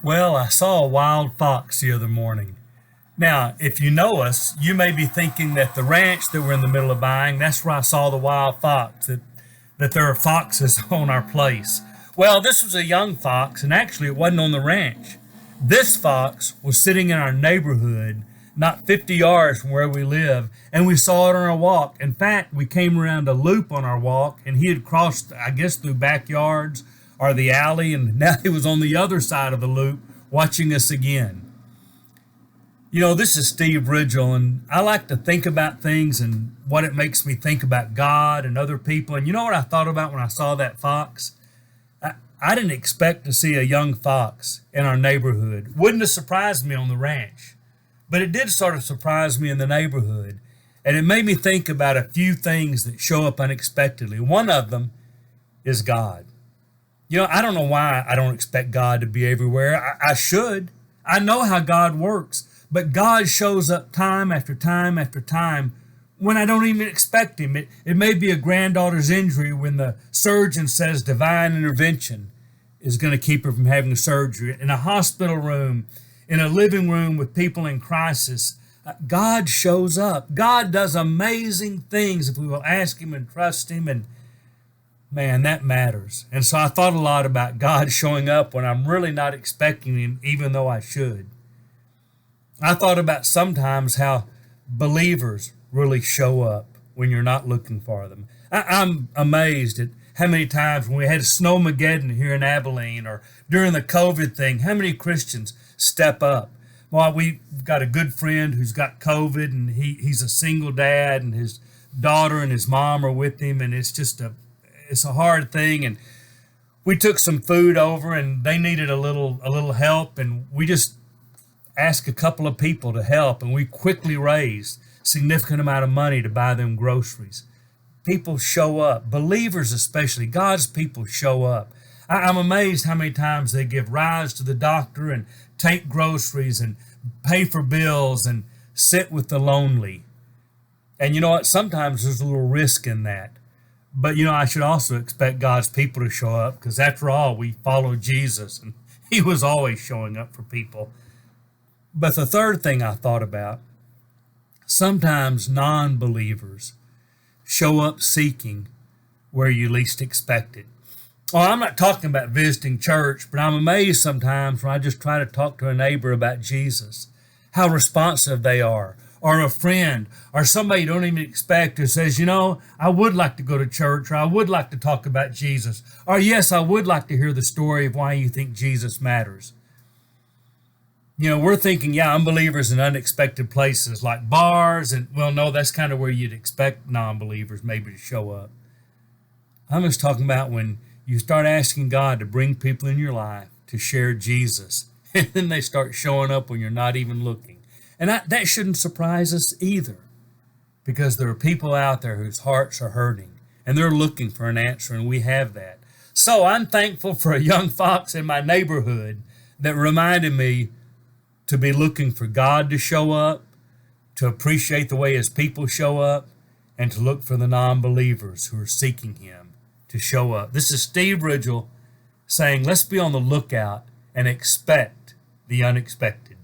Well, I saw a wild fox the other morning. Now, if you know us, you may be thinking that the ranch that we're in the middle of buying, that's where I saw the wild fox, that there are foxes on our place. Well, this was a young fox, and actually it wasn't on the ranch. This fox was sitting in our neighborhood, not 50 yards from where we live, and we saw it on our walk. In fact, we came around a loop on our walk, and he had crossed, I guess, through backyards or the alley, and now he was on the other side of the loop watching us again. You know, this is Steve Ridgel, and I like to think about things and what it makes me think about God and other people. And you know what I thought about when I saw that fox? I didn't expect to see a young fox in our neighborhood. Wouldn't have surprised me on the ranch, but it did sort of surprise me in the neighborhood. And it made me think about a few things that show up unexpectedly. One of them is God. You know, I don't know why I don't expect God to be everywhere. I should. I know how God works. But God shows up time after time after time when I don't even expect him. It may be a granddaughter's injury when the surgeon says divine intervention is going to keep her from having surgery. In a hospital room, in a living room with people in crisis, God shows up. God does amazing things if we will ask him and trust him. And man, that matters. And so I thought a lot about God showing up when I'm really not expecting him, even though I should. I thought about sometimes how believers really show up when you're not looking for them. I'm amazed at how many times when we had a snowmageddon here in Abilene or during the COVID thing, how many Christians step up. Well, we've got a good friend who's got COVID, and he's a single dad, and his daughter and his mom are with him, and it's a hard thing. And we took some food over, and they needed a little help, and we just asked a couple of people to help, and we quickly raised a significant amount of money to buy them groceries. People show up, believers especially, God's people show up. I'm amazed how many times they give rides to the doctor and take groceries and pay for bills and sit with the lonely. And you know what? Sometimes there's a little risk in that. But you know, I should also expect God's people to show up, because after all, we follow Jesus, and he was always showing up for people. But the third thing I thought about, sometimes non-believers show up seeking where you least expect it. Well, I'm not talking about visiting church, but I'm amazed sometimes when I just try to talk to a neighbor about Jesus, how responsive they are, or a friend, or somebody you don't even expect who says, you know, I would like to go to church, or I would like to talk about Jesus, or yes, I would like to hear the story of why you think Jesus matters. You know, we're thinking, yeah, unbelievers in unexpected places like bars, and well, no, that's kind of where you'd expect non-believers maybe to show up. I'm just talking about when you start asking God to bring people in your life to share Jesus, and then they start showing up when you're not even looking. And that shouldn't surprise us either, because there are people out there whose hearts are hurting, and they're looking for an answer, and we have that. So I'm thankful for a young fox in my neighborhood that reminded me to be looking for God to show up, to appreciate the way his people show up, and to look for the non-believers who are seeking him to show up. This is Steve Ridgel saying, let's be on the lookout and expect the unexpected.